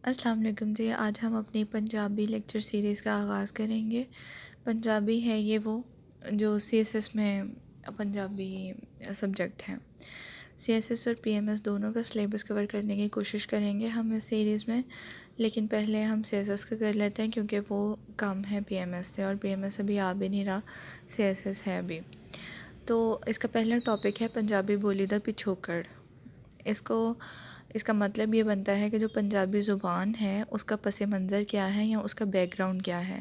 السلام علیکم جی، آج ہم اپنی پنجابی لیکچر سیریز کا آغاز کریں گے۔ پنجابی ہے یہ وہ جو سی ایس ایس میں پنجابی سبجیکٹ ہے۔ سی ایس ایس اور پی ایم ایس دونوں کا سلیبس کور کرنے کی کوشش کریں گے ہم اس سیریز میں، لیکن پہلے ہم سی ایس ایس کا کر لیتے ہیں کیونکہ وہ کم ہے پی ایم ایس سے، اور پی ایم ایس ابھی آ بھی نہیں رہا، سی ایس ایس ہے ابھی۔ تو اس کا پہلا ٹاپک ہے پنجابی بولی دا پچھوکڑ۔ اس کا مطلب یہ بنتا ہے کہ جو پنجابی زبان ہے اس کا پس منظر کیا ہے یا اس کا بیک گراؤنڈ کیا ہے،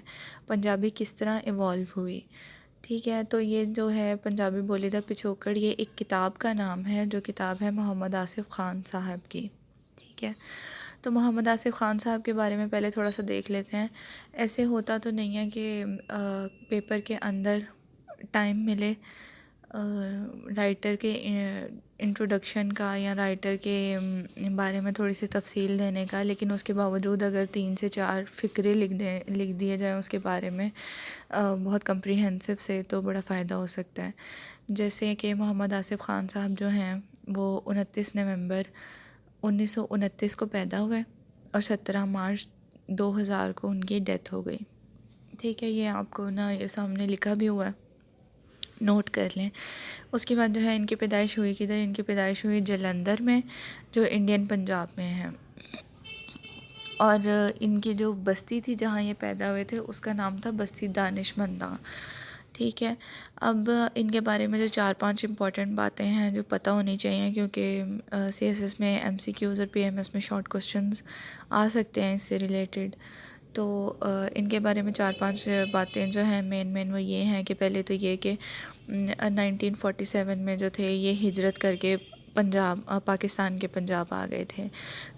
پنجابی کس طرح ایوالو ہوئی۔ ٹھیک ہے، تو یہ جو ہے پنجابی بولی دا پچھوکڑ، یہ ایک کتاب کا نام ہے جو کتاب ہے محمد آصف خان صاحب کی۔ ٹھیک ہے، تو محمد آصف خان صاحب کے بارے میں پہلے تھوڑا سا دیکھ لیتے ہیں۔ ایسے ہوتا تو نہیں ہے کہ پیپر کے اندر ٹائم ملے رائٹر کے انٹروڈکشن کا یا رائٹر کے بارے میں تھوڑی سی تفصیل دینے کا، لیکن اس کے باوجود اگر 3 سے 4 فقرے لکھ دیے جائیں اس کے بارے میں بہت کمپریہنسو سے، تو بڑا فائدہ ہو سکتا ہے۔ جیسے کہ محمد آصف خان صاحب جو ہیں وہ 29 نومبر 1929 کو پیدا ہوئے اور 17 مارچ 2000 کو ان کی ڈیتھ ہو گئی۔ ٹھیک ہے، یہ آپ کو نا یہ سامنے لکھا بھی ہوا ہے، نوٹ کر لیں۔ اس کے بعد جو ہے ان کی پیدائش ہوئی کدھر؟ ان کی پیدائش ہوئی جلندھر میں، جو انڈین پنجاب میں ہے، اور ان کی جو بستی تھی جہاں یہ پیدا ہوئے تھے اس کا نام تھا بستی دانش منداں۔ ٹھیک ہے، اب ان کے بارے میں جو 4-5 امپورٹنٹ باتیں ہیں جو پتہ ہونی چاہیے، کیونکہ سی ایس ایس میں ایم سی کیوز اور پی ایم ایس میں شارٹ کوسچنز آ سکتے ہیں اس سے ریلیٹڈ۔ تو ان کے بارے میں 4-5 باتیں جو ہیں مین وہ یہ ہیں کہ پہلے تو یہ کہ 1947 میں جو تھے یہ ہجرت کر کے پاکستان کے پنجاب آ گئے تھے۔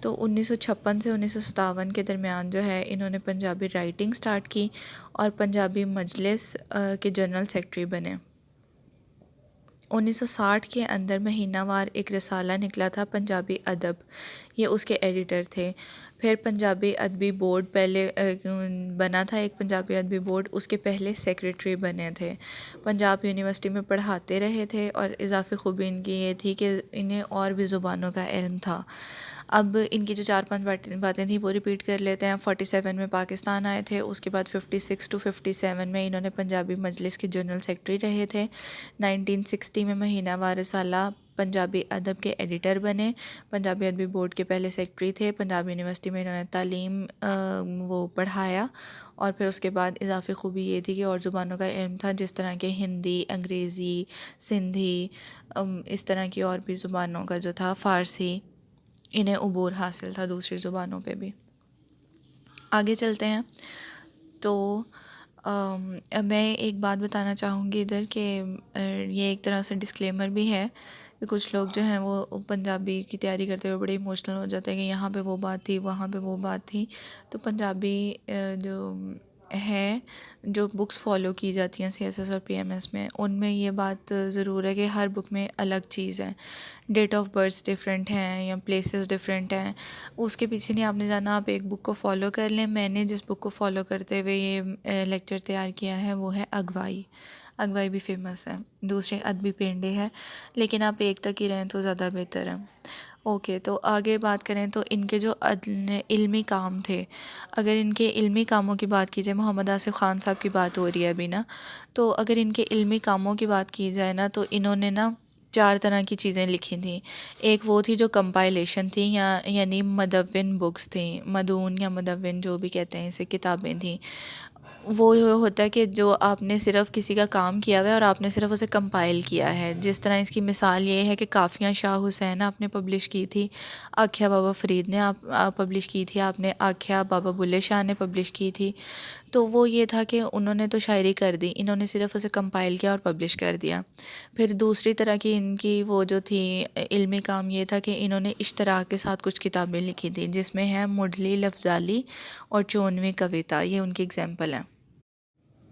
تو 1956 سے 1957 کے درمیان جو ہے انہوں نے پنجابی رائٹنگ سٹارٹ کی اور پنجابی مجلس کے جنرل سیکرٹری بنے۔ 1960 کے اندر مہینہ وار ایک رسالہ نکلا تھا پنجابی ادب، یہ اس کے ایڈیٹر تھے۔ پھر پنجابی ادبی بورڈ پہلے بنا تھا، ایک پنجابی ادبی بورڈ، اس کے پہلے سیکریٹری بنے تھے۔ پنجاب یونیورسٹی میں پڑھاتے رہے تھے، اور اضافی خوبی ان کی یہ تھی کہ انہیں اور بھی زبانوں کا علم تھا۔ اب ان کی جو 4-5 باتیں تھیں وہ ریپیٹ کر لیتے ہیں۔ 47 میں پاکستان آئے تھے، اس کے بعد 56 to 57 میں انہوں نے پنجابی مجلس کے جنرل سیکرٹری رہے تھے۔ 1960 میں مہینہ وار رسالہ پنجابی ادب کے ایڈیٹر بنے، پنجابی ادبی بورڈ کے پہلے سیکرٹری تھے، پنجاب یونیورسٹی میں انہوں نے تعلیم وہ پڑھایا، اور پھر اس کے بعد اضافی خوبی یہ تھی کہ اور زبانوں کا علم تھا، جس طرح کہ ہندی، انگریزی، سندھی، اس طرح کی اور بھی زبانوں کا جو تھا، فارسی، انہیں عبور حاصل تھا دوسری زبانوں پہ بھی۔ آگے چلتے ہیں، تو میں ایک بات بتانا چاہوں گی ادھر کہ یہ ایک طرح سے ڈسکلیمر بھی ہے کہ کچھ لوگ جو ہیں وہ پنجابی کی تیاری کرتے ہوئے بڑے ایموشنل ہو جاتے ہیں کہ یہاں پہ وہ بات تھی، وہاں پہ وہ بات تھی۔ تو پنجابی جو ہے، جو بکس فالو کی جاتی ہیں سی ایس ایس اور پی ایم ایس میں، ان میں یہ بات ضرور ہے کہ ہر بک میں الگ چیز ہے، ڈیٹ آف برتھس ڈفرینٹ ہیں یا پلیسز ڈفرینٹ ہیں۔ اس کے پیچھے نہیں آپ نے جانا، آپ ایک بک کو فالو کر لیں۔ میں نے جس بک کو فالو کرتے ہوئے یہ لیکچر تیار کیا ہے وہ ہے اغوائی۔ اغوائی بھی فیمس ہے، دوسرے ادبی پینڈے ہے، لیکن آپ ایک تک ہی رہیں تو زیادہ بہتر ہے۔ اوکے، تو آگے بات کریں تو ان کے جو علمی کام تھے، اگر ان کے علمی کاموں کی بات کی جائے، محمد آصف خان صاحب کی بات ہو رہی ہے ابھی نا، تو اگر ان کے علمی کاموں کی بات کی جائے نا، تو انہوں نے نا 4 طرح کی چیزیں لکھی تھیں۔ ایک وہ تھی جو کمپائلیشن تھی، یعنی مدون بکس تھیں، مدون یا مدون جو بھی کہتے ہیں اسے، کتابیں تھیں۔ وہ ہوتا ہے کہ جو آپ نے صرف کسی کا کام کیا ہوا ہے اور آپ نے صرف اسے کمپائل کیا ہے، جس طرح اس کی مثال یہ ہے کہ کافیاں شاہ حسین آپ نے پبلش کی تھی، آکھیا بابا فرید نے پبلش کی تھی، آپ نے آکھیا بابا بلے شاہ نے پبلش کی تھی۔ تو وہ یہ تھا کہ انہوں نے تو شاعری کر دی، انہوں نے صرف اسے کمپائل کیا اور پبلش کر دیا۔ پھر دوسری طرح کی ان کی وہ جو تھی علمی کام یہ تھا کہ انہوں نے اشتراک کے ساتھ کچھ کتابیں لکھی تھیں، جس میں ہے مڈلی لفظالی اور 54ویں کویتا، یہ ان کی اگزامپل ہیں۔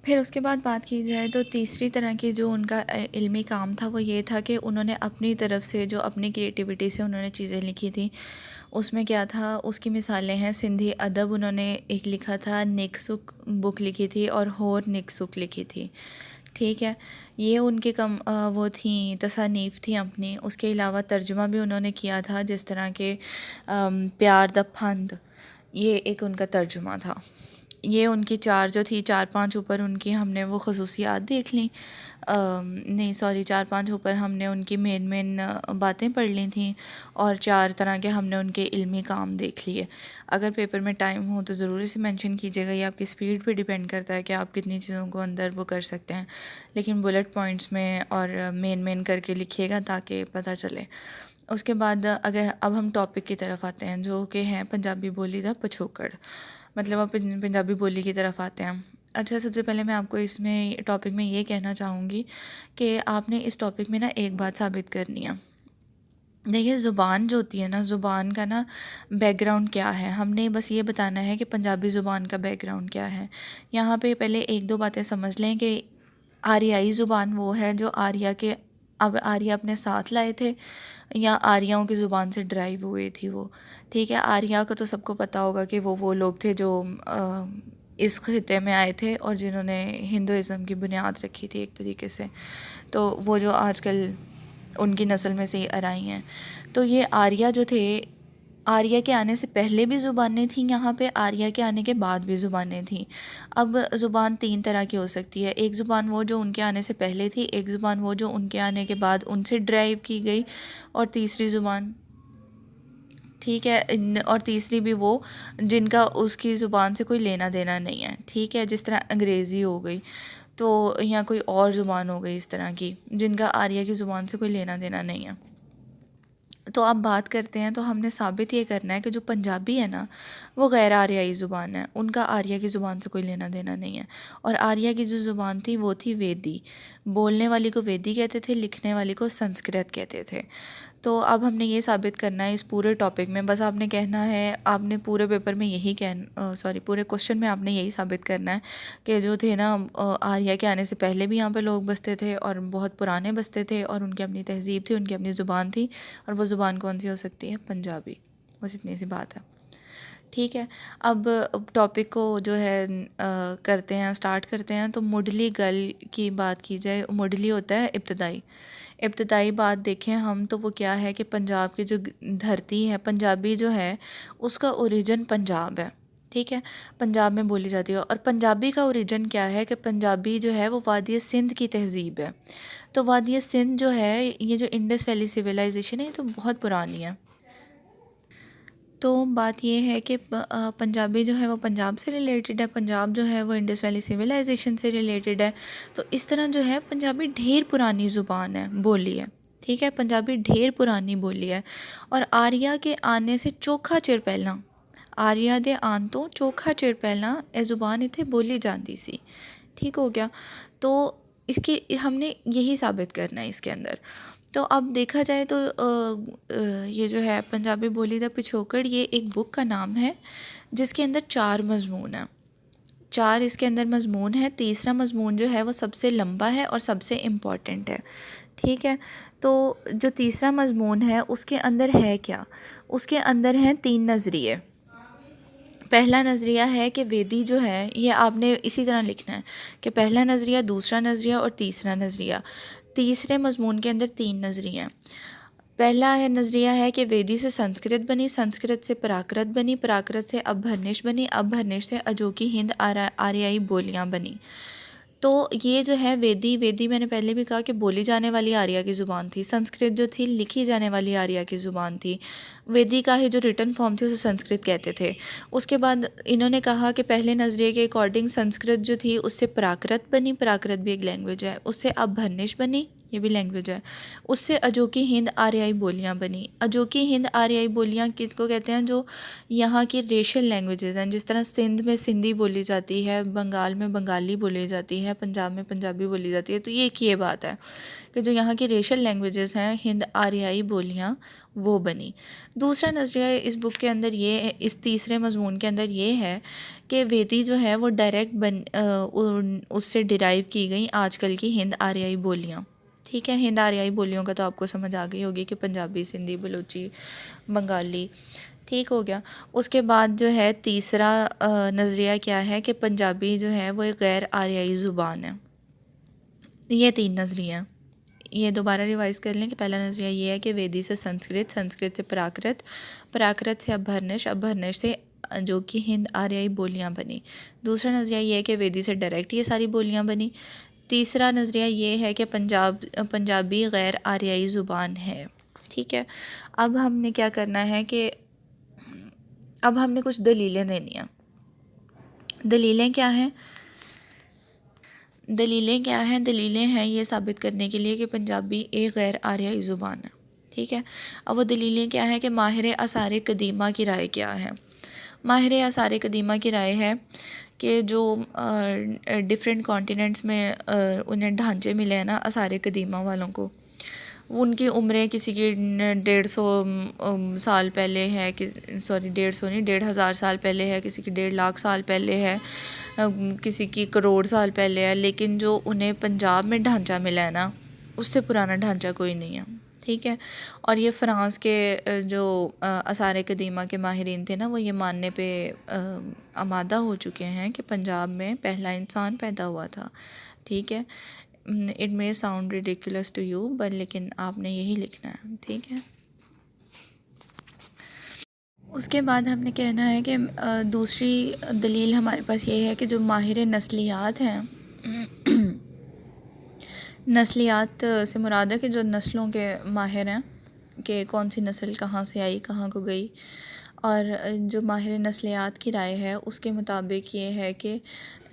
پھر اس کے بعد بات کی جائے تو تیسری طرح کی جو ان کا علمی کام تھا وہ یہ تھا کہ انہوں نے اپنی طرف سے جو اپنی کریٹیوٹی سے انہوں نے چیزیں لکھی تھیں، اس میں کیا تھا، اس کی مثالیں ہیں سندھی ادب، انہوں نے ایک لکھا تھا نیک سکھ بک لکھی تھی، اور ہور نیک سکھ لکھی تھی۔ ٹھیک ہے، یہ ان کے وہ تھیں تصانیف تھیں اپنی۔ اس کے علاوہ ترجمہ بھی انہوں نے کیا تھا، جس طرح کہ پیار دا پھند، یہ ایک ان کا ترجمہ تھا. یہ ان کی چار جو تھی 4-5 اوپر ان کی ہم نے وہ خصوصیات دیکھ لیں، نہیں سوری 4-5 اوپر ہم نے ان کی مین باتیں پڑھ لی تھیں، اور 4 طرح کے ہم نے ان کے علمی کام دیکھ لیے. اگر پیپر میں ٹائم ہو تو ضروری سے مینشن کیجیے گا، یہ آپ کی سپیڈ پہ ڈیپینڈ کرتا ہے کہ آپ کتنی چیزوں کو اندر وہ کر سکتے ہیں، لیکن بلٹ پوائنٹس میں اور مین کر کے لکھیے گا تاکہ پتہ چلے. اس کے بعد اگر اب ہم ٹاپک کی طرف آتے ہیں جو کہ ہیں پنجابی بولی دا پچھوکڑ، مطلب اب پنجابی بولی کی طرف آتے ہیں. اچھا، سب سے پہلے میں آپ کو اس میں ٹاپک میں یہ کہنا چاہوں گی کہ آپ نے اس ٹاپک میں نا ایک بات ثابت کرنی ہے. دیکھیے زبان جو ہوتی ہے نا، زبان کا نا بیک گراؤنڈ کیا ہے، ہم نے بس یہ بتانا ہے کہ پنجابی زبان کا بیک گراؤنڈ کیا ہے. یہاں پہ پہلے 1-2 باتیں سمجھ لیں کہ آریائی زبان وہ ہے جو آریہ اپنے ساتھ لائے تھے، یا آریاؤں کی زبان سے ڈرائیو ہوئی تھی وہ. ٹھیک ہے، آریہ کا تو سب کو پتہ ہوگا کہ وہ لوگ تھے جو اس خطے میں آئے تھے اور جنہوں نے ہندوازم کی بنیاد رکھی تھی ایک طریقے سے. تو وہ جو آج کل ان کی نسل میں سے ہی آرائی ہیں. تو یہ آریہ جو تھے، آریہ کے آنے سے پہلے بھی زبانیں تھیں یہاں پہ، آریہ کے آنے کے بعد بھی زبانیں تھیں. اب زبان 3 طرح کی ہو سکتی ہے. ایک زبان وہ جو ان کے آنے سے پہلے تھی، ایک زبان وہ جو ان کے آنے کے بعد ان سے ڈرائیو کی گئی، اور تیسری زبان، ٹھیک ہے، اور تیسری بھی وہ جن کا اس کی زبان سے کوئی لینا دینا نہیں ہے. ٹھیک ہے، جس طرح انگریزی ہو گئی تو یا کوئی اور زبان ہو گئی اس طرح کی جن کا آریہ کی زبان سے کوئی لینا دینا نہیں ہے. تو اب بات کرتے ہیں، تو ہم نے ثابت یہ کرنا ہے کہ جو پنجابی ہے نا وہ غیر آریائی زبان ہے، ان کا آریہ کی زبان سے کوئی لینا دینا نہیں ہے. اور آریہ کی جو زبان تھی وہ تھی ویدی. بولنے والی کو ویدی کہتے تھے، لکھنے والی کو سنسکرت کہتے تھے. تو اب ہم نے یہ ثابت کرنا ہے اس پورے ٹاپک میں، بس آپ نے کہنا ہے، آپ نے پورے پیپر میں یہی پورے کوشچن میں آپ نے یہی ثابت کرنا ہے کہ جو تھے نا آریہ کے آنے سے پہلے بھی یہاں پہ لوگ بستے تھے، اور بہت پرانے بستے تھے، اور ان کی اپنی تہذیب تھی، ان کی اپنی زبان تھی، اور وہ زبان کون سی ہو سکتی ہے؟ پنجابی. بس اتنی سی بات ہے. ٹھیک ہے، اب ٹاپک کو جو ہے کرتے ہیں، سٹارٹ کرتے ہیں. تو مڈلی گل کی بات کی جائے، مڈلی ہوتا ہے ابتدائی بات دیکھیں ہم تو وہ کیا ہے کہ پنجاب کی جو دھرتی ہے، پنجابی جو ہے اس کا اوریجن پنجاب ہے. ٹھیک ہے، پنجاب میں بولی جاتی ہے. اور پنجابی کا اوریجن کیا ہے کہ پنجابی جو ہے وہ وادی سندھ کی تہذیب ہے. تو وادی سندھ جو ہے، یہ جو انڈس ویلی سویلائزیشن ہے، یہ تو بہت پرانی ہے. تو بات یہ ہے کہ پنجابی جو ہے وہ پنجاب سے ریلیٹڈ ہے، پنجاب جو ہے وہ انڈس ویلی سویلائزیشن سے ریلیٹڈ ہے. تو اس طرح جو ہے پنجابی ڈھیر پرانی زبان ہے، بولی ہے. ٹھیک ہے، پنجابی ڈھیر پرانی بولی ہے. اور آریہ کے آنے سے چوکھا چر پہلاں، آریہ دے آن تو چوکھا چر پہلاں اے زبان اتھے بولی جاندی سی. ٹھیک ہو گیا. تو اس کی ہم نے یہی ثابت کرنا ہے اس کے اندر. تو اب دیکھا جائے تو یہ جو ہے پنجابی بولی دا پچھوکڑ، یہ ایک بک کا نام ہے جس کے اندر 4 مضمون ہیں. 4 اس کے اندر مضمون ہے. تیسرا مضمون جو ہے وہ سب سے لمبا ہے اور سب سے امپورٹنٹ ہے. ٹھیک ہے، تو جو تیسرا مضمون ہے اس کے اندر ہے کیا؟ اس کے اندر ہیں 3 نظریے. پہلا نظریہ ہے کہ ویدی جو ہے، یہ آپ نے اسی طرح لکھنا ہے کہ پہلا نظریہ، دوسرا نظریہ اور تیسرا نظریہ. تیسرے مضمون کے اندر 3 نظریے ہیں. پہلا نظریہ ہے کہ ویدی سے سنسکرت بنی، سنسکرت سے پراکرت بنی، پراکرت سے ابھرنش بنی، ابھرنش سے اجوکی ہند آریائی بولیاں بنی. تو یہ جو ہے ویدی میں نے پہلے بھی کہا کہ بولی جانے والی آریہ کی زبان تھی. سنسکرت جو تھی لکھی جانے والی آریہ کی زبان تھی. ویدی کا ہی جو ریٹن فارم تھی اسے سنسکرت کہتے تھے. اس کے بعد انہوں نے کہا کہ پہلے نظریے کے اکارڈنگ سنسکرت جو تھی اس سے پراکرت بنی، پراکرت بھی ایک لینگویج ہے. اس سے ابھرنش بنی، یہ بھی لینگویج ہے. اس سے اجوکی ہند آریائی بولیاں بنی. اجوکی ہند آریائی بولیاں کس کو کہتے ہیں؟ جو یہاں کی ریشل لینگویجز ہیں. جس طرح سندھ میں سندھی بولی جاتی ہے، بنگال میں بنگالی بولی جاتی ہے، پنجاب میں پنجابی بولی جاتی ہے. تو یہ ایک یہ بات ہے کہ جو یہاں کی ریشل لینگویجز ہیں، ہند آریائی بولیاں، وہ بنی. دوسرا نظریہ اس بک کے اندر یہ، اس تیسرے مضمون کے اندر یہ ہے کہ ویدی جو ہے وہ ڈائریکٹ اس سے ڈیرائیو کی گئی آج کل کی ہند آریائی بولیاں. ٹھیک ہے، ہند آریائی بولیوں کا تو آپ کو سمجھ آ گئی ہوگی کہ پنجابی، سندھی، بلوچی، بنگالی. ٹھیک ہو گیا. اس کے بعد جو ہے تیسرا نظریہ کیا ہے کہ پنجابی جو ہے وہ ایک غیر آریائی زبان ہے. یہ 3 نظریے ہیں. یہ دوبارہ ریوائز کر لیں کہ پہلا نظریہ یہ ہے کہ ویدی سے سنسکرت، سنسکرت سے پراکرت، پراکرت سے ابھرنش، ابھرنش سے جو کہ ہند آریائی بولیاں بنی. دوسرا نظریہ یہ ہے کہ ویدی سے ڈائریکٹ یہ ساری بولیاں بنی. تیسرا نظریہ یہ ہے کہ پنجابی غیر آریائی زبان ہے. ٹھیک ہے. اب ہم نے کیا کرنا ہے کہ اب ہم نے کچھ دلیلیں دینی ہیں. دلیلیں کیا ہیں؟ دلیلیں ہیں یہ ثابت کرنے کے لیے کہ پنجابی ایک غیر آریائی زبان ہے. ٹھیک ہے. اب وہ دلیلیں کیا ہیں کہ ماہر آثار قدیمہ کی رائے کیا ہے. ماہر آثار قدیمہ کی رائے ہے کہ جو ڈفرینٹ کانٹیننٹس میں انہیں ڈھانچے ملے ہیں نا آثار قدیمہ والوں کو، ان کی عمریں کسی کی 150 سال پہلے ہے، 1,500 سال پہلے ہے، کسی کی 1.5 سال پہلے ہے، کسی کی کروڑ سال پہلے ہے، لیکن جو انہیں پنجاب میں ڈھانچہ ملا ہے نا اس سے پرانا ڈھانچہ کوئی نہیں ہے. ٹھیک ہے. اور یہ فرانس کے جو آثار قدیمہ کے ماہرین تھے نا وہ یہ ماننے پہ آمادہ ہو چکے ہیں کہ پنجاب میں پہلا انسان پیدا ہوا تھا. ٹھیک ہے. It may sound ridiculous to you but لیکن آپ نے یہی لکھنا ہے. ٹھیک ہے. اس کے بعد ہم نے کہنا ہے کہ دوسری دلیل ہمارے پاس یہ ہے کہ جو ماہر نسلیات ہیں، نسلیات سے مراد ہے کہ جو نسلوں کے ماہر ہیں کہ کون سی نسل کہاں سے آئی کہاں کو گئی، اور جو ماہر نسلیات کی رائے ہے اس کے مطابق یہ ہے کہ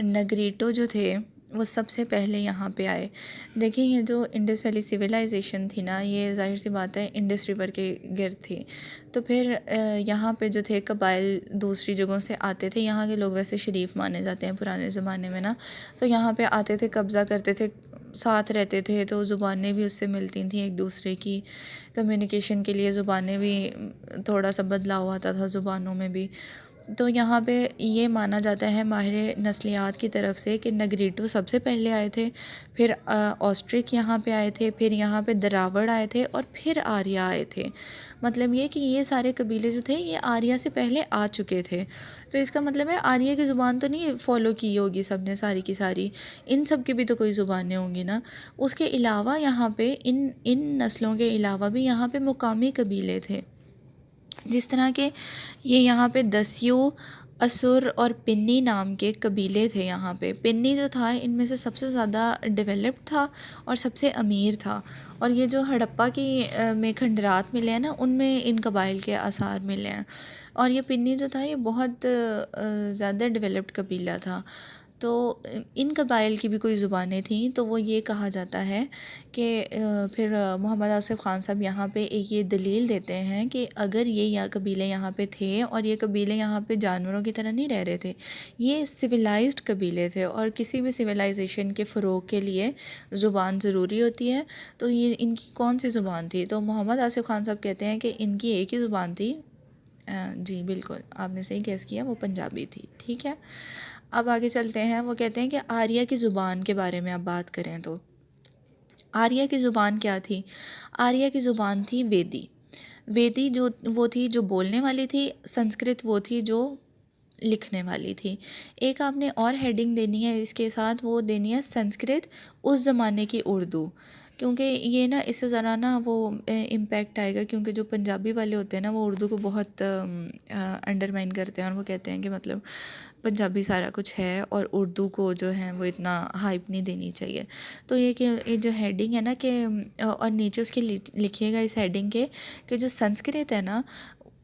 نگریٹو جو تھے وہ سب سے پہلے یہاں پہ آئے. دیکھیں یہ جو انڈس ویلی سویلائزیشن تھی نا یہ ظاہر سی بات ہے انڈس ریور کے گرد تھی، تو پھر یہاں پہ جو تھے قبائل دوسری جگہوں سے آتے تھے. یہاں کے لوگ ویسے شریف مانے جاتے ہیں پرانے زمانے میں نا، تو یہاں پہ آتے تھے، قبضہ کرتے تھے، ساتھ رہتے تھے، تو زبانیں بھی اس سے ملتی تھیں ایک دوسرے کی. کمیونیکیشن کے لیے زبانیں بھی تھوڑا سا بدلاؤ آتا تھا زبانوں میں بھی. تو یہاں پہ یہ مانا جاتا ہے ماہر نسلیات کی طرف سے کہ نگریٹو سب سے پہلے آئے تھے، پھر آسٹرک یہاں پہ آئے تھے، پھر یہاں پہ دراوڑ آئے تھے، اور پھر آریا آئے تھے. مطلب یہ کہ یہ سارے قبیلے جو تھے یہ آریا سے پہلے آ چکے تھے. تو اس کا مطلب ہے آریا کی زبان تو نہیں فالو کی ہوگی سب نے ساری کی ساری، ان سب کی بھی تو کوئی زبانیں ہوں گی نا. اس کے علاوہ یہاں پہ ان نسلوں کے علاوہ بھی یہاں پہ مقامی قبیلے تھے، جس طرح کہ یہ یہاں پہ دسیو، اسر اور پنی نام کے قبیلے تھے. یہاں پہ پنی جو تھا ان میں سے سب سے زیادہ ڈیولپڈ تھا اور سب سے امیر تھا. اور یہ جو ہڑپا کی میں کھنڈرات ملے ہیں نا ان میں ان قبائل کے آثار ملے ہیں. اور یہ پنی جو تھا یہ بہت زیادہ ڈیولپڈ قبیلہ تھا. تو ان قبائل کی بھی کوئی زبانیں تھیں. تو وہ یہ کہا جاتا ہے کہ پھر محمد آصف خان صاحب یہاں پہ ایک یہ دلیل دیتے ہیں کہ اگر یہ قبیلے یہاں پہ تھے اور یہ قبیلے یہاں پہ جانوروں کی طرح نہیں رہ رہے تھے، یہ سویلائزڈ قبیلے تھے، اور کسی بھی سویلائزیشن کے فروغ کے لیے زبان ضروری ہوتی ہے. تو یہ ان کی کون سی زبان تھی؟ تو محمد آصف خان صاحب کہتے ہیں کہ ان کی ایک ہی زبان تھی. جی بالکل آپ نے صحیح گیس کیا، وہ پنجابی تھی. ٹھیک ہے. اب آگے چلتے ہیں. وہ کہتے ہیں کہ آریہ کی زبان کے بارے میں اب بات کریں تو آریہ کی زبان کیا تھی؟ آریہ کی زبان تھی ویدی. ویدی جو وہ تھی جو بولنے والی تھی، سنسکرت وہ تھی جو لکھنے والی تھی. ایک آپ نے اور ہیڈنگ دینی ہے اس کے ساتھ، وہ دینی ہے سنسکرت اس زمانے کی اردو، کیونکہ یہ نا اس سے ذرا نا وہ امپیکٹ آئے گا، کیونکہ جو پنجابی والے ہوتے ہیں نا وہ اردو کو بہت انڈرمائن کرتے ہیں، اور وہ کہتے ہیں کہ مطلب پنجابی سارا کچھ ہے اور اردو کو جو ہے وہ اتنا ہائپ نہیں دینی چاہیے. تو یہ کہ یہ جو ہیڈنگ ہے نا کہ اور نیچے اس کے لکھیے گا اس ہیڈنگ کے کہ جو سنسکرت ہے نا،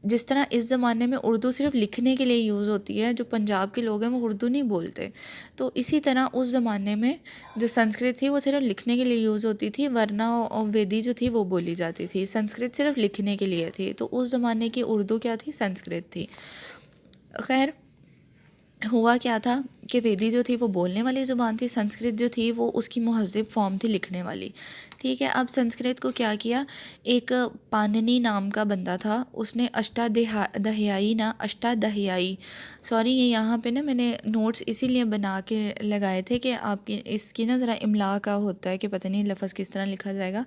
جس طرح اس زمانے میں اردو صرف لکھنے کے لیے یوز ہوتی ہے، جو پنجاب کے لوگ ہیں وہ اردو نہیں بولتے، تو اسی طرح اس زمانے میں جو سنسکرت تھی وہ صرف لکھنے کے لیے یوز ہوتی تھی، ورنہ ویدی جو تھی وہ بولی جاتی تھی. سنسکرت صرف لکھنے کے لیے تھی. تو اس زمانے کی اردو کیا تھی؟ سنسکرت تھی. خیر ہوا کیا تھا کہ ویدی جو تھی وہ بولنے والی زبان تھی، سنسکرت جو تھی وہ اس کی مہذب فارم تھی لکھنے والی. ٹھیک ہے. اب سنسکرت کو کیا کیا، ایک پاننی نام کا بندہ تھا، اس نے اشٹادہیائی سوری یہ یہاں پہ نا میں نے نوٹس اسی لیے بنا کے لگائے تھے کہ آپ کی اس کی نا ذرا املا کا ہوتا ہے کہ پتہ نہیں لفظ کس طرح لکھا جائے گا،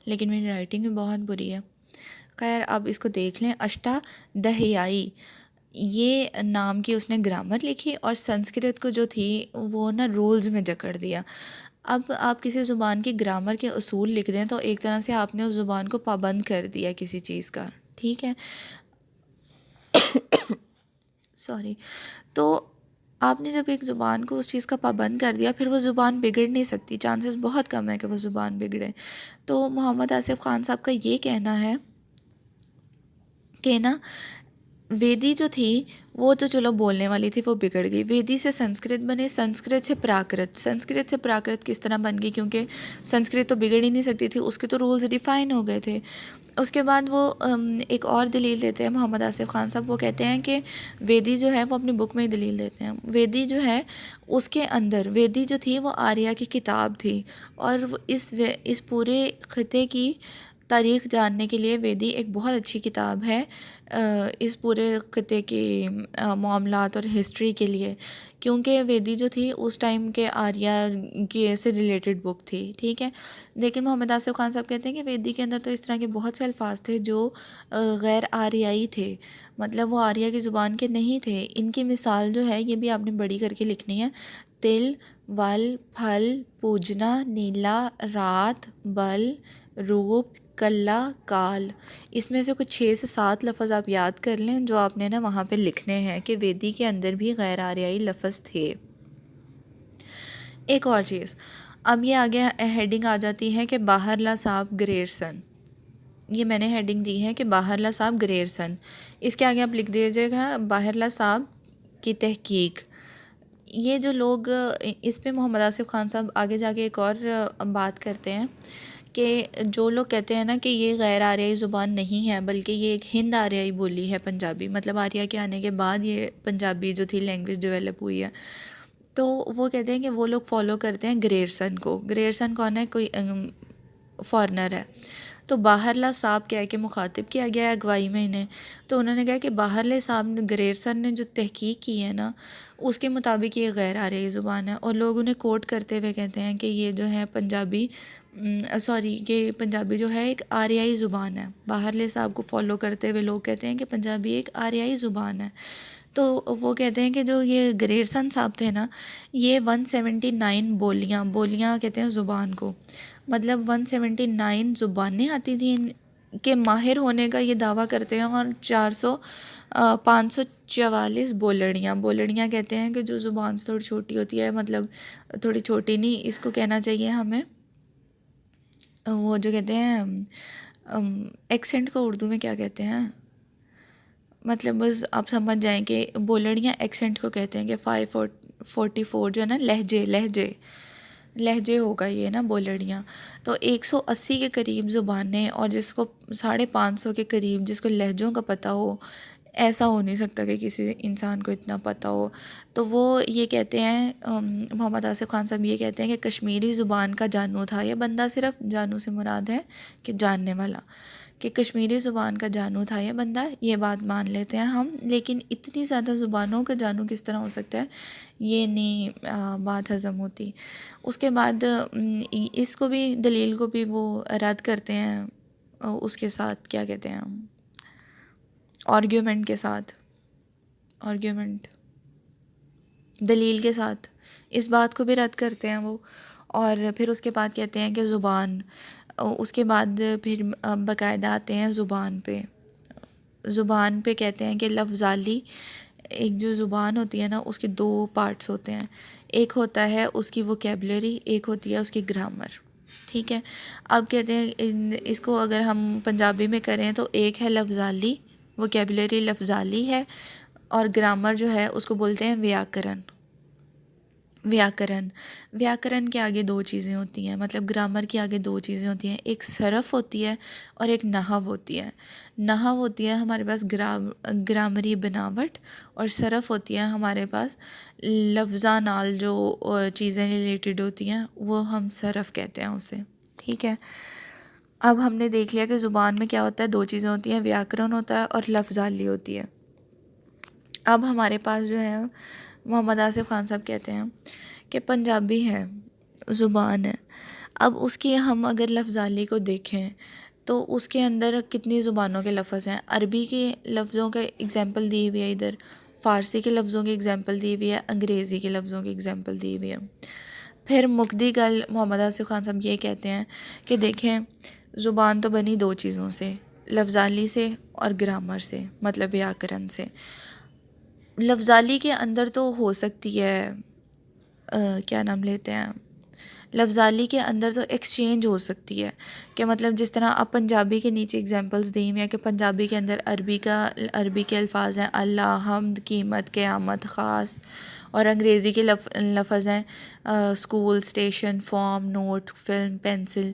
لیکن میری رائٹنگ بھی بہت بری ہے. خیر اب اس کو دیکھ لیں. اشٹادہیائی یہ نام کی اس نے گرامر لکھی، اور سنسکرت کو جو تھی وہ نا رولز میں جکڑ دیا. اب آپ کسی زبان کی گرامر کے اصول لکھ دیں تو ایک طرح سے آپ نے اس زبان کو پابند کر دیا کسی چیز کا. ٹھیک ہے. سوری. تو آپ نے جب ایک زبان کو اس چیز کا پابند کر دیا، پھر وہ زبان بگڑ نہیں سکتی، چانسز بہت کم ہے کہ وہ زبان بگڑے. تو محمد آصف خان صاحب کا یہ کہنا ہے کہ نا ویدی جو تھی وہ تو چلو بولنے والی تھی، وہ بگڑ گئی. ویدی سے سنسکرت بنے، سنسکرت سے پراکرت. سنسکرت سے پراکرت کس طرح بن گئی؟ کیونکہ سنسکرت تو بگڑ ہی نہیں سکتی تھی، اس کے تو رولز ڈیفائن ہو گئے تھے. اس کے بعد وہ ایک اور دلیل دیتے ہیں محمد آصف خان صاحب. وہ کہتے ہیں کہ ویدی جو ہے، وہ اپنی بک میں ہی دلیل دیتے ہیں، ویدی جو ہے اس کے اندر، ویدی جو تھی وہ آریہ کی کتاب تھی، اور اس پورے خطے کی تاریخ جاننے کے لیے ویدی ایک بہت اچھی کتاب ہے، اس پورے خطے کی معاملات اور ہسٹری کے لیے. کیونکہ ویدی جو تھی اس ٹائم کے آریہ کے سے ریلیٹڈ بک تھی، ٹھیک ہے. لیکن محمد آصف خان صاحب کہتے ہیں کہ ویدی کے اندر تو اس طرح کے بہت سے الفاظ تھے جو غیر آریائی تھے، مطلب وہ آریہ کی زبان کے نہیں تھے. ان کی مثال جو ہے یہ بھی آپ نے بڑی کر کے لکھنی ہے: تل، ول، پھل، پوجنا، نیلا، رات، بل، روپ، کلا، کال. اس میں سے کچھ 6 سے 7 لفظ آپ یاد کر لیں جو آپ نے نا وہاں پہ لکھنے ہیں کہ ویدی کے اندر بھی غیر آریائی لفظ تھے. ایک اور چیز، اب یہ آگے ہیڈنگ آ جاتی ہے کہ باہرلا صاحب گریرسن. یہ میں نے ہیڈنگ دی ہے کہ باہرلا صاحب گریرسن. اس کے آگے آپ لکھ دیجیے گا باہرلا صاحب کی تحقیق. یہ جو لوگ اس پہ محمد آصف خان صاحب آگے جا کے ایک اور بات کرتے ہیں کہ جو لوگ کہتے ہیں نا کہ یہ غیر آریائی زبان نہیں ہے بلکہ یہ ایک ہند آریائی بولی ہے پنجابی، مطلب آریہ کے آنے کے بعد یہ پنجابی جو تھی لینگویج ڈیولپ ہوئی ہے. تو وہ کہتے ہیں کہ وہ لوگ فالو کرتے ہیں گریرسن کو. گریرسن کون ہے؟ کوئی فارنر ہے. تو باہرلا صاحب کیا ہے کہ مخاطب کیا گیا ہے اگوائی میں انہیں. تو انہوں نے کہا کہ باہرلے صاحب گریرسن نے جو تحقیق کی ہے نا اس کے مطابق یہ غیر آریائی زبان ہے. اور لوگ انہیں کوٹ کرتے ہوئے کہتے ہیں کہ یہ جو ہے پنجابی کہ پنجابی جو ہے ایک آریائی زبان ہے. باہرلے صاحب کو فالو کرتے ہوئے لوگ کہتے ہیں کہ پنجابی ایک آریائی زبان ہے. تو وہ کہتے ہیں کہ جو یہ گریرسن صاحب تھے نا یہ 179 بولیاں کہتے ہیں زبان کو، مطلب 179 زبانیں آتی تھیں کہ ماہر ہونے کا یہ دعویٰ کرتے ہیں. اور 544 بولڑیاں کہتے ہیں کہ جو زبان سے تھوڑی چھوٹی ہوتی ہے، مطلب تھوڑی چھوٹی نہیں، اس کو کہنا چاہیے ہمیں وہ جو کہتے ہیں ایکسنٹ کو اردو میں کیا کہتے ہیں، مطلب بس آپ سمجھ جائیں کہ بولڑیاں ایکسنٹ کو کہتے ہیں کہ 544 جو ہے نا لہجے ہوگا یہ نا بولڑیاں. تو 180 کے قریب زبانیں، اور جس کو 550 کے قریب جس کو لہجوں کا پتہ ہو، ایسا ہو نہیں سکتا کہ کسی انسان کو اتنا پتہ ہو. تو وہ یہ کہتے ہیں محمد آصف خان صاحب یہ کہتے ہیں کہ کشمیری زبان کا جانو تھا یہ بندہ. صرف جانو سے مراد ہے کہ جاننے والا، کہ کشمیری زبان کا جانو تھا یہ بندہ، یہ بات مان لیتے ہیں ہم. لیکن اتنی زیادہ زبانوں کا جانو کس طرح ہو سکتا ہے یہ نہیں بات ہضم ہوتی. اس کے بعد اس کو بھی دلیل کو بھی وہ رد کرتے ہیں اس کے ساتھ کیا کہتے ہیں آرگیومنٹ کے ساتھ، دلیل کے ساتھ اس بات کو بھی رد کرتے ہیں وہ. اور پھر اس کے بعد کہتے ہیں کہ زبان، اس کے بعد پھر باقاعدہ آتے ہیں زبان پہ کہتے ہیں کہ لفظالی. ایک جو زبان ہوتی ہے نا اس کے 2 پارٹس ہوتے ہیں، ایک ہوتا ہے اس کی ووکیبلری، ایک ہوتی ہے اس کی گرامر، ٹھیک ہے. اب کہتے ہیں اس کو اگر ہم پنجابی میں کریں تو ایک ہے لفظالی، ووکیبلری لفظالی ہے، اور گرامر جو ہے اس کو بولتے ہیں ویاکرن کے آگے 2 چیزیں ہوتی ہیں، مطلب گرامر کے آگے 2 چیزیں ہوتی ہیں، ایک صرف ہوتی ہے اور ایک نحو ہوتی ہے. نحو ہوتی ہے ہمارے پاس گرامری بناوٹ، اور صرف ہوتی ہے ہمارے پاس لفظاں نال جو چیزیں ریلیٹڈ ہوتی ہیں وہ ہم صرف کہتے ہیں اسے، ٹھیک ہے. اب ہم نے دیکھ لیا کہ زبان میں کیا ہوتا ہے، 2 چیزیں ہوتی ہیں، ویاکرن ہوتا ہے اور لفظالی ہوتی ہے. اب ہمارے پاس جو ہے محمد آصف خان صاحب کہتے ہیں کہ پنجابی ہے، زبان ہے. اب اس کی ہم اگر لفظالی کو دیکھیں تو اس کے اندر کتنی زبانوں کے لفظ ہیں. عربی کے لفظوں کا اگزامپل دی ہوئی ہے ادھر، فارسی کے لفظوں کی اگزامپل دی ہوئی ہے، انگریزی کے لفظوں کی اگزامپل دی ہوئی ہے. پھر مقدی گل محمد آصف خان صاحب یہ کہتے ہیں کہ دیکھیں زبان تو بنی 2 چیزوں سے، لفظالی سے اور گرامر سے، مطلب ویاکرن سے. لفظالی کے اندر تو ہو سکتی ہے کیا نام لیتے ہیں، لفظالی کے اندر تو ایکسچینج ہو سکتی ہے کہ مطلب جس طرح آپ پنجابی کے نیچے اگزامپلس دی ہوئی ہیں کہ پنجابی کے اندر عربی کے الفاظ ہیں اللہ، حمد، قیمت، قیامت، خاص، اور انگریزی کے لفظ ہیں school, station, form, note, film, pencil.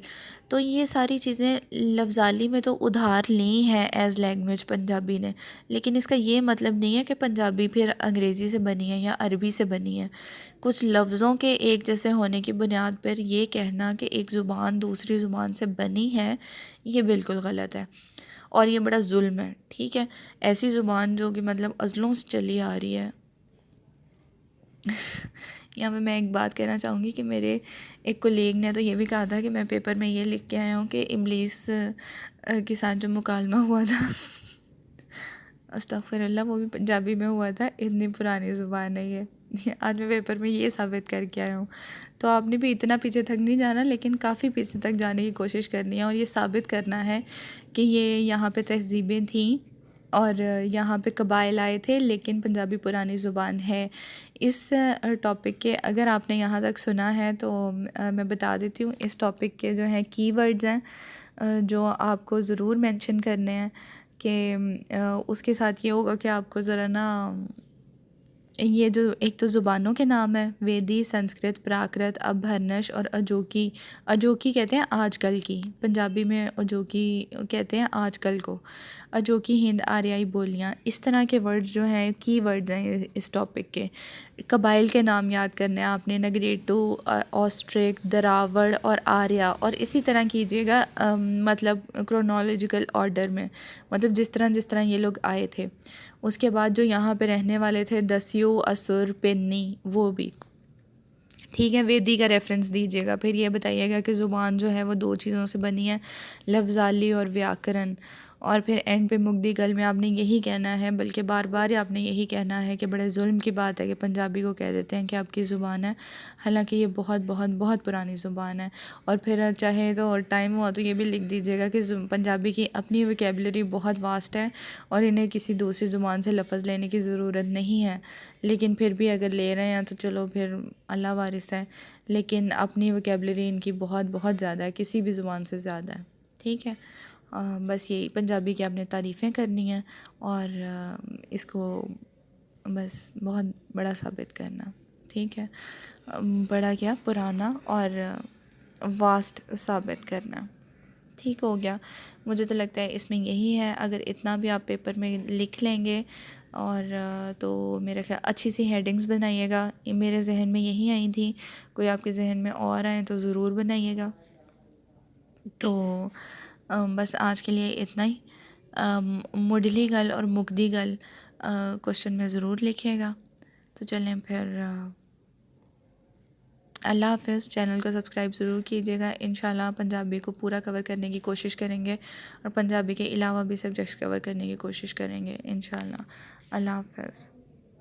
تو یہ ساری چیزیں لفظالی میں تو ادھار لی ہیں ایز لینگویج پنجابی نے، لیکن اس کا یہ مطلب نہیں ہے کہ پنجابی پھر انگریزی سے بنی ہے یا عربی سے بنی ہے. کچھ لفظوں کے ایک جیسے ہونے کی بنیاد پر یہ کہنا کہ ایک زبان دوسری زبان سے بنی ہے، یہ بالکل غلط ہے اور یہ بڑا ظلم ہے. ٹھیک ہے، ایسی زبان جو کہ مطلب ازلوں سے چلی آ رہی ہے. یہاں پہ میں ایک بات کہنا چاہوں گی کہ میرے ایک کولیگ نے تو یہ بھی کہا تھا کہ میں پیپر میں یہ لکھ کے آیا ہوں کہ ابلیس کے ساتھ جو مکالمہ ہوا تھا استغفر اللہ، وہ بھی پنجابی میں ہوا تھا. اتنی پرانی زبان ہے یہ، آج میں پیپر میں یہ ثابت کر کے آیا ہوں. تو آپ نے بھی اتنا پیچھے تک نہیں جانا، لیکن کافی پیچھے تک جانے کی کوشش کرنی ہے اور یہ ثابت کرنا ہے کہ یہ یہاں پہ تہذیبیں تھیں اور یہاں پہ قبائل آئے تھے، لیکن پنجابی پرانی زبان ہے. اس ٹاپک کے اگر آپ نے یہاں تک سنا ہے تو میں بتا دیتی ہوں، اس ٹاپک کے جو ہیں کی ورڈز ہیں جو آپ کو ضرور مینشن کرنے ہیں کہ اس کے ساتھ یہ ہوگا کہ آپ کو ذرا نا یہ جو ایک تو زبانوں کے نام ہیں، ویدی، سنسکرت، پراکرت، ابھرنش اور اجوکی. اجوکی کہتے ہیں آج کل کی، پنجابی میں اجوکی کہتے ہیں آج کل کو. اجوکی، ہند آریائی بولیاں، اس طرح کے ورڈز جو ہیں کی ورڈز ہیں اس ٹاپک کے. قبائل کے نام یاد کرنے ہیں آپ نے، نگریٹو، آسٹرک، دراوڑ اور آریا، اور اسی طرح کیجیے گا مطلب کرونالوجیکل آرڈر میں، مطلب جس طرح یہ لوگ آئے تھے. اس کے بعد جو یہاں پہ رہنے والے تھے دسیو، اسر، پنی، وہ بھی. ٹھیک ہے، ویدی کا ریفرنس دیجیے گا. پھر یہ بتائیے گا کہ زبان جو ہے وہ دو چیزوں سے بنی ہے، لفظالی اور ویاکرن. اور پھر اینڈ پہ مگدی گل میں آپ نے یہی کہنا ہے، بلکہ بار بار آپ نے یہی کہنا ہے کہ بڑے ظلم کی بات ہے کہ پنجابی کو کہہ دیتے ہیں کہ آپ کی زبان ہے، حالانکہ یہ بہت بہت بہت پرانی زبان ہے. اور پھر چاہے تو اور ٹائم ہوا تو یہ بھی لکھ دیجیے گا کہ پنجابی کی اپنی ویکیبلری بہت واسٹ ہے اور انہیں کسی دوسری زبان سے لفظ لینے کی ضرورت نہیں ہے، لیکن پھر بھی اگر لے رہے ہیں تو چلو پھر اللہ وارث ہے، لیکن اپنی ویکیبلری ان کی بہت بہت زیادہ ہے، کسی بھی زبان سے زیادہ ہے. ٹھیک ہے، بس یہی پنجابی کی آپ نے تعریفیں کرنی ہیں اور اس کو بس بہت بڑا ثابت کرنا. ٹھیک ہے، بڑا کیا، پرانا اور واسٹ ثابت کرنا. ٹھیک ہو گیا. مجھے تو لگتا ہے اس میں یہی ہے، اگر اتنا بھی آپ پیپر میں لکھ لیں گے اور تو میرا خیال اچھی سی ہیڈنگز بنائیے گا. یہ میرے ذہن میں یہی آئی تھیں، کوئی آپ کے ذہن میں اور آئیں تو ضرور بنائیے گا. تو بس آج کے لیے اتنا ہی. مڈلی گل اور مکدی گل کوشچن میں ضرور لکھیے گا. تو چلیں پھر اللہ حافظ. چینل کو سبسکرائب ضرور کیجیے گا. انشاءاللہ پنجابی کو پورا کور کرنے کی کوشش کریں گے اور پنجابی کے علاوہ بھی سبجیکٹس کور کرنے کی کوشش کریں گے انشاءاللہ. اللہ حافظ.